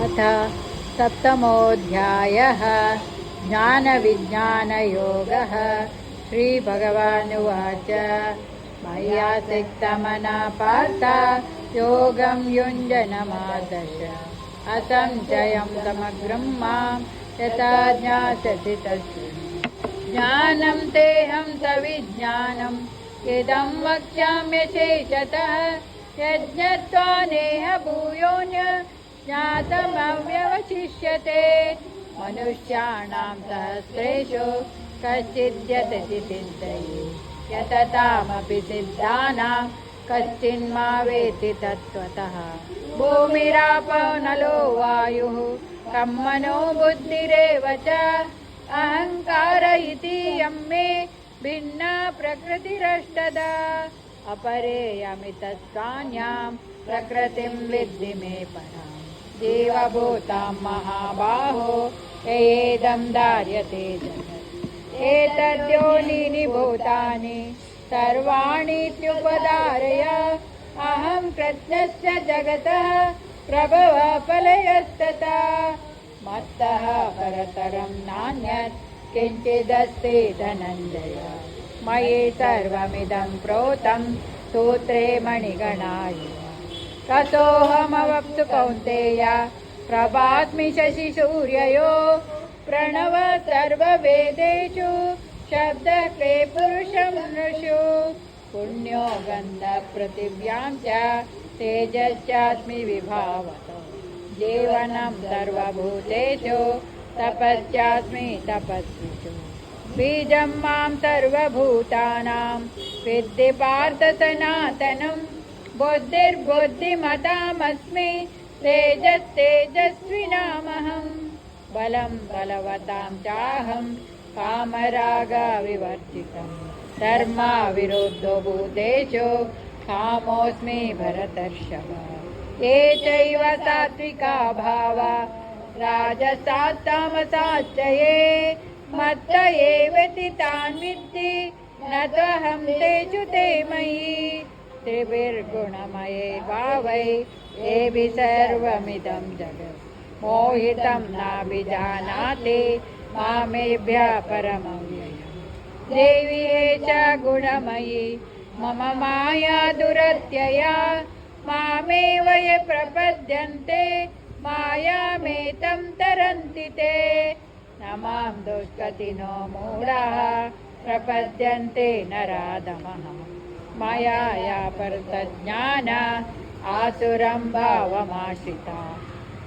अथ सप्तमोऽध्यायः ज्ञानविज्ञानयोगः। श्रीभगवानुवाच मय्यासक्तमनः पार्थ योगं युञ्जनमादर्श असंशयं समग्रं मां यथा ज्ञास्यसि तस्मिन् ज्ञानं तेऽहं सविज्ञानम् इदं वक्ष्याम्यशेषतः यज्ञत्वा नेह भूयोऽन्य ज्ञातमव्यवशिष्यते। मनुष्याणां सहस्रेषु कश्चिद्यतति सिद्धये यततामपि सिद्धानां कश्चिन्मा वेत्ति तत्त्वतः। भूमिरापो नलो वायुः कं मनो बुद्धिरेव च अहङ्कार इति यं मे भिन्ना प्रकृतिरष्टदा। अपरेयमितस्त्वान्यां प्रकृतिं विद्धि मे परां जीवभूतां महाबाहो ययेदं धार्यते जगत्। एतद्योनीनि भूतानि सर्वाणीत्युपधारय अहं प्रत्यस्य जगतः प्रभवः प्रलयस्तथा। मत्तः परतरं नान्यत् किञ्चिदस्ति धनञ्जय। मयि सर्वमिदं प्रोतं सूत्रे मणिगणा इव। ततोऽहमवप्सु कौन्तेय प्रभास्मि शशिसूर्ययो प्रणव सर्ववेदेषु शब्दके पुरुषं नृषु। पुण्यो गन्धपृथिव्यां च तेजश्चास्मि विभावतो जीवनं सर्वभूतेषु तपश्चास्मि तपस्विषु। बीजं मां सर्वभूतानां विद्धि पार्थ सनातनं बुद्धिर्बुद्धिमतामस्मि तेजस्तेजस्विनामहं। बलं बलवतां चाहं कामरागविवर्जितं धर्माविरुद्धो भूतेषु कामोऽस्मि भरतर्षभ। ये चैव सात्विका भावा राजसास्तामसाश्च ये मत्त एवेति तान् विद्धि न त्वहं तेषु ते मयि। त्रिभिर्गुणमये भावै एभिः सर्वमिदं जगत् मोहितं नाभिजानाति मामेभ्यः परमव्ययम्। देवी एषा गुणमयी मम माया दुरत्यया मामेव ये प्रपद्यन्ते मायामेतं तरन्ति ते। न मां दुष्कृतिनो मूढाः प्रपद्यन्ते नराधमः मायया परतज्ञान आसुरं भावमाश्रिता।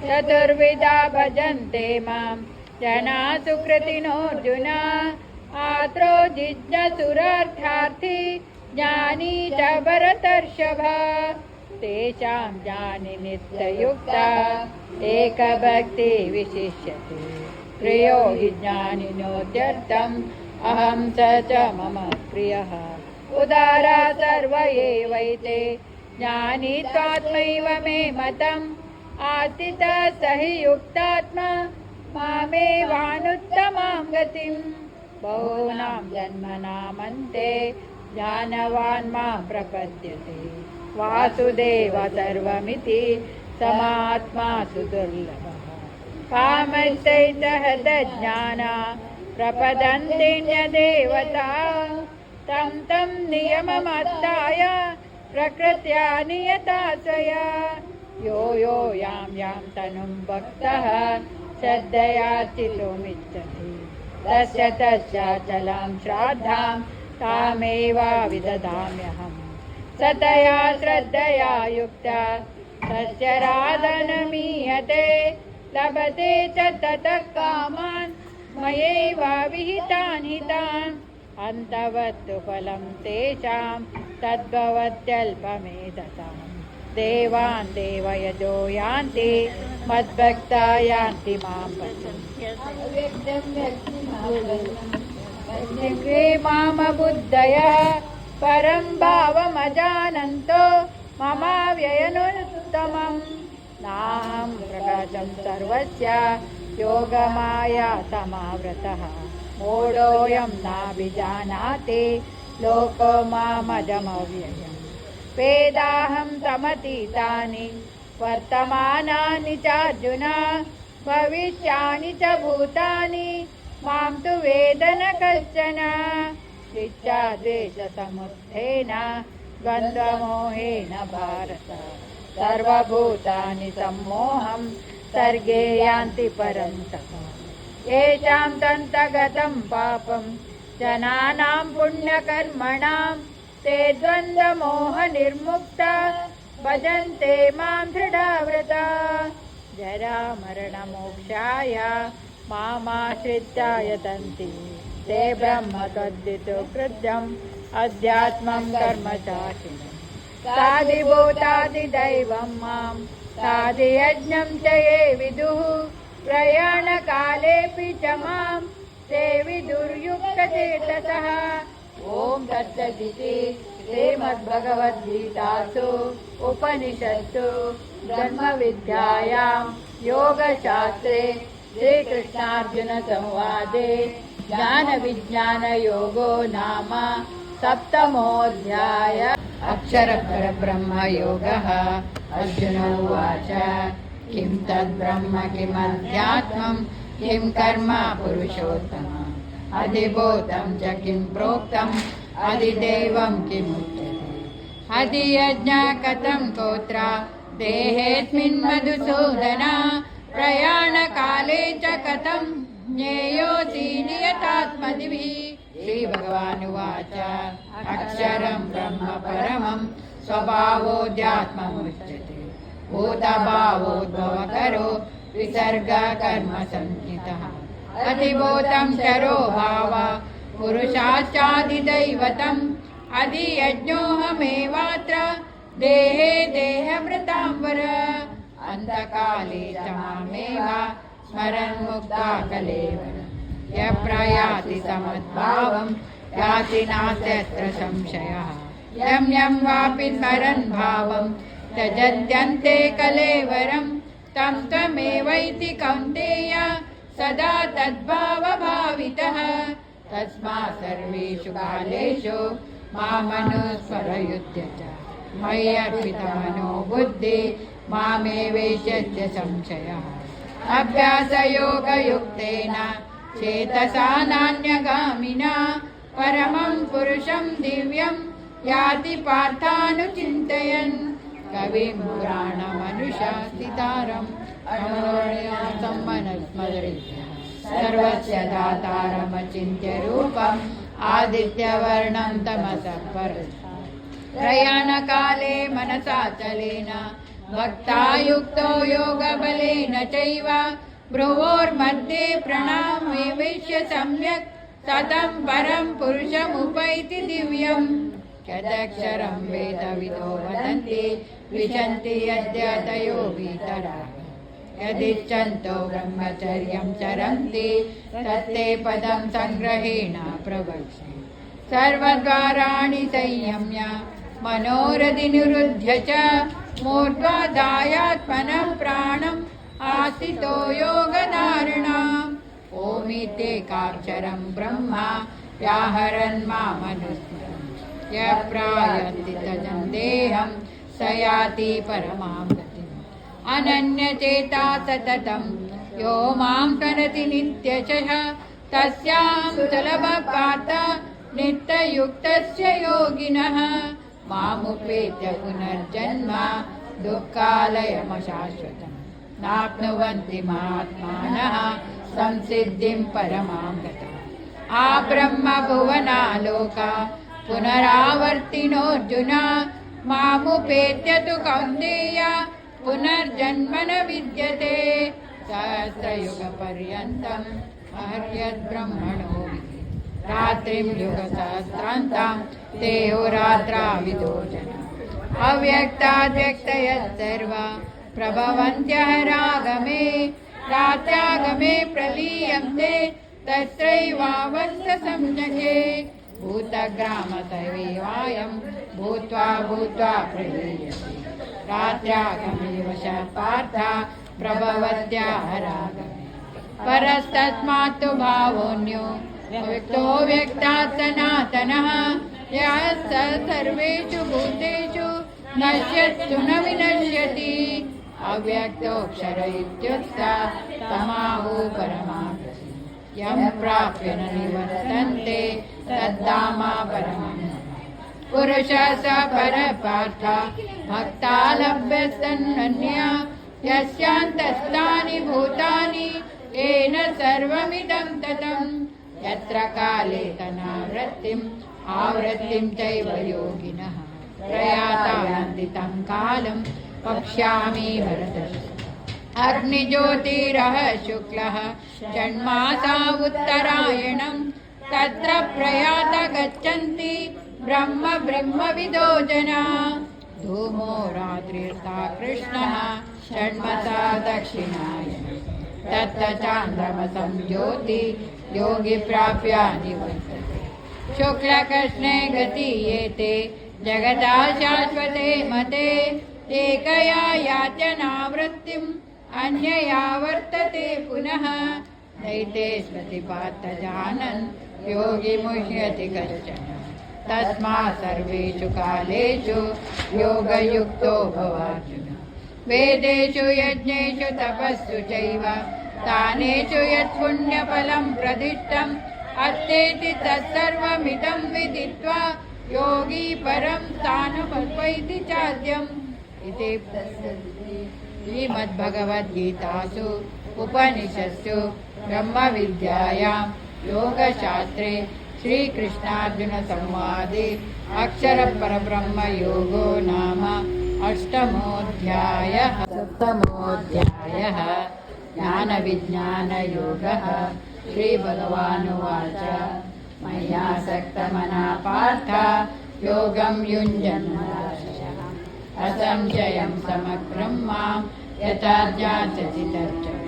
चतुर्विधा भजन्ते मां जना सुकृतिनोऽर्जुन आत्रो जिज्ञासुरार्थार्थी ज्ञानी च भरतर्षभ। तेषां ज्ञानी नित्ययुक्ता एकभक्ति विशिष्यते। प्रियो हि ज्ञानिनोत्यर्थम् अहं स च मम प्रियः। उदारा सर्व एवैते ज्ञानी त्वात्मैव मे मतम् आस्थितः स हि युक्तात्मा मामेवानुत्तमां गतिम्। बहूनां जन्मनामन्ते ज्ञानवान् मां प्रपद्यते। वासुदेव सर्वमिति समात्मा सुदुर्लभः। कामैस्तैतहतज्ञाना प्रपदन्ते न्यदेवता तं तं नियममत्ताय प्रकृत्या नियता स्वया। यो यो यां यां तनुं भक्तः श्रद्धयार्चितुमिच्छति तस्य तस्याचलां श्राद्धां तामेव विदधाम्यहम्। सतया श्रद्धया युक्ता तस्य राधनमीयते लभते च ततः कामान् मयैवाविहितान् हितान्। अन्तवत्तु फलं तेषां तद्भवत्यल्पमेधसाम्। देवान् देवयजो यान्ति मद्भक्ता यान्ति मां पदम्। मामबुद्धयः परं भावमजानन्तो ममाव्ययनुत्तमम्। नाहं प्रकाशं सर्वस्य योगमाया समावृतः। मूढोऽयं नाभिजानाति लोको मामजमव्ययम्। वेदाहं समतीतानि वर्तमानानि चार्जुन भविष्यानि च भूतानि मां तु वेद न कश्चन इच्छाद्वेषसमुत्थेन द्वन्द्वमोहेन भारत सर्वभूतानि सम्मोहं सर्गे यान्ति परन्तप येषां तन्तगतं पापं जनानां पुण्यकर्मणां ते द्वन्द्वमोहनिर्मुक्ता भजन्ते मां दृढव्रता जरामरणमोक्षाय मामाश्रित्य यतन्ति ते ब्रह्म तद्विदो कृत्यम् अध्यात्मं कर्म चाखिलम् साधिभूतादिदैवं मां साधियज्ञं च ये विदुः प्रयाणकालेऽपि च मां ते विदुर्युक्तचेतसः ॐ तत्सदिति श्रीमद्भगवद्गीतासु उपनिषत्सु ब्रह्मविद्यायां योगशास्त्रे श्रीकृष्णार्जुनसंवादे ज्ञानविज्ञानयोगो नाम सप्तमोऽध्याय अक्षरपरब्रह्मयोगः अर्जुन उवाच किं तद्ब्रह्म किमध्यात्मं किं कर्म पुरुषोत्तम अधिभूतं च किं प्रोक्तम् अधिदैवं किमुच्यते अधियज्ञः कथं गोत्र देहेऽस्मिन् मधुसूदन प्रयाणकाले च कथं ज्ञेयोऽसि नियतात्मभिः श्रीभगवानुवाच अक्षरं ब्रह्म परमं स्वभावोऽध्यात्ममुच्यते भूतभावोद्भवकरो विसर्गकर्मसंज्ञितः अधिभूतं चरो भाव पुरुषाश्चादिदैवतम् अधियज्ञोऽहमेवात्र देहे देहभृतांवर अन्धकाले च मामेव स्मरन् मुक्ता कलेवर यः प्रयाति समद्भावं याति नास्त्यत्र संशयः यं यं वापि स्मरन् भावं त्यजत्यन्ते कलेवरं तं त्वमेवैति कौन्तेय सदा तद्भावभावितः तस्मात् सर्वेषु कालेषु मामनुस्मरयुध्य च मयि अर्पितमनो बुद्धि मामेवेश्यस्य संशयः अभ्यासयोगयुक्तेन चेतसा नान्यगामिना परमं पुरुषं दिव्यं याति पार्थानुचिन्तयन् कविं पुराणमनुशासितारम् अमृण्यासं मनस्मरेभ्यः सर्वस्य दातारमचिन्त्य रूपम् आदित्यवर्णं तमसः परस्तात् प्रयाणकाले मनसाचलेन भक्ता युक्तो योगबलेन चैव भ्रुवोर्मध्ये प्रणामेवेश्य सम्यक् ततं परं पुरुषमुपैति दिव्यम् यदक्षरं वेदविदो वदन्ति विशन्ति यद्यतयो वीतराग यदिच्छन्तो ब्रह्मचर्यं चरन्ति तत्ते पदं संग्रहेण प्रवक्ष्ये सर्वद्वाराणि संयम्य मनोरधिनिरुध्य च मूर्ध्वाधायात्मनः प्राणम् आस्थितो योगधारणाम् ओमित्येकाक्षरं ब्रह्म व्याहरन् मामनुस्मरन् यः प्रयाति तजन्देहं स याति परमां गतिम् अनन्यचेता सततं यो मां स्मरति नित्यशः तस्याहं सुलभपात नित्ययुक्तस्य योगिनः मामुपेत्य पुनर्जन्म दुःखालयमशाश्वतम् नाप्नुवन्ति महात्मानः संसिद्धिं परमां गतम् आब्रह्मभुवनालोका पुनरावर्तिनोऽर्जुन मामुपेत्य तु कौन्तेय पुनर्जन्म न विद्यते सहस्रयुगपर्यन्तम् अहर्यद्ब्रह्मणो विद्धि रात्रिं युगसहस्रान्तां ते होरात्राविदो जना अव्यक्ताद्व्यक्तयः प्रभवन्त्यहरागमे रात्यागमे प्रलीयन्ते तत्रैवावस्थसंजगे भूतग्रामतैवायं भूत्वा भूत्वा प्रलीयते रात्र्यागमे वशः पार्थ प्रभवत्याहरागमे परस्तस्मात् तु भावोऽन्यो व्यक्तो व्यक्तात् सनातनः यः स सर्वेषु भूतेषु नश्यत्सु न विनश्यति अव्यक्तोऽक्षर इत्युक्तः तमाहु परमार्थम् यं प्राप्य न निवर्तन्ते तद्धाम परमम् पुरुषः स परपार्थ भक्ता लभ्यस्तन्नन्या यस्यान्तस्थानि भूतानि येन सर्वमिदं ततं यत्र काले तनावृत्तिम् आवृत्तिं चैव योगिनः प्रयातान्ति तं कालं वक्ष्यामि भरतर्षभ अग्निज्योतिरः शुक्लः षण्मासा उत्तरायणं तत्र प्रयात गच्छन्ति ब्रह्मविदो जना धूमो रात्रिर्ता कृष्णः षण्मसा दक्षिणायनं तत्र चान्द्रमसं ज्योति योगी प्राप्य निवर्तते शुक्लकृष्णे गतीयेते जगता शाश्वते मते एकया यात्यनावृत्तिम् अन्यया वर्तते पुनः नैते स्मृतिपात जानन् योगी मुह्यति कश्चन तस्मात् सर्वेषु कालेषु योगयुक्तो भवार्जुन वेदेषु यज्ञेषु तपस्सु चैव दानेषु यत् पुण्यफलं प्रदिष्टम् अस्तेति तत्सर्वमिदं विदित्वा योगी परं स्थानमर्पयति चाद्यम् इति श्रीमद्भगवद्गीतासु उपनिषत्सु ब्रह्मविद्यायां योगशास्त्रे श्रीकृष्णार्जुनसंवादे अक्षरपरब्रह्मयोगो नाम अष्टमोऽध्यायः सप्तमोऽध्यायः ज्ञानविज्ञानयोगः श्रीभगवानुवाच मय्यासक्तमनः पार्थ योगं युञ्जन्नदाशयः असंशयं समग्रं मां यथा ज्ञास्यसि तर्जयः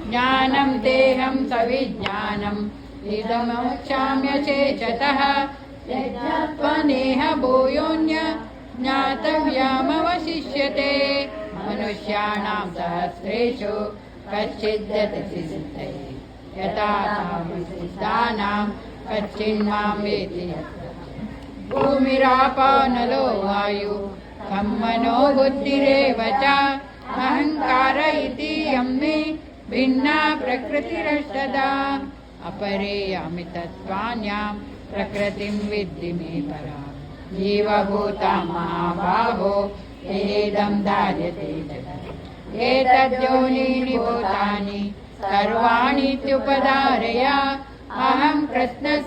ज्ञानं देहं सविज्ञानम् इदमोक्षाम्यशेषतः यज्ञात्वनेह भूयोऽन्य ज्ञातव्यमवशिष्यते मनुष्याणां सहस्रेषु कश्चिद्यतति सिद्धये यथा तामसिद्धानां कश्चिन्मां वेति भूमिरापो नलो वायु खं मनो बुद्धिरेव च अहङ्कार इति यं मे भिन्ना प्रकृतिरष्टधा अपरेयामि तत्त्वान्यां प्रकृतिं विद्धि मे परा जीवभूता महाबाहो येदं धार्यते जगत् एतद्योनीनि भूतानि सर्वाणीत्युपधारय अहं कृष्णस्य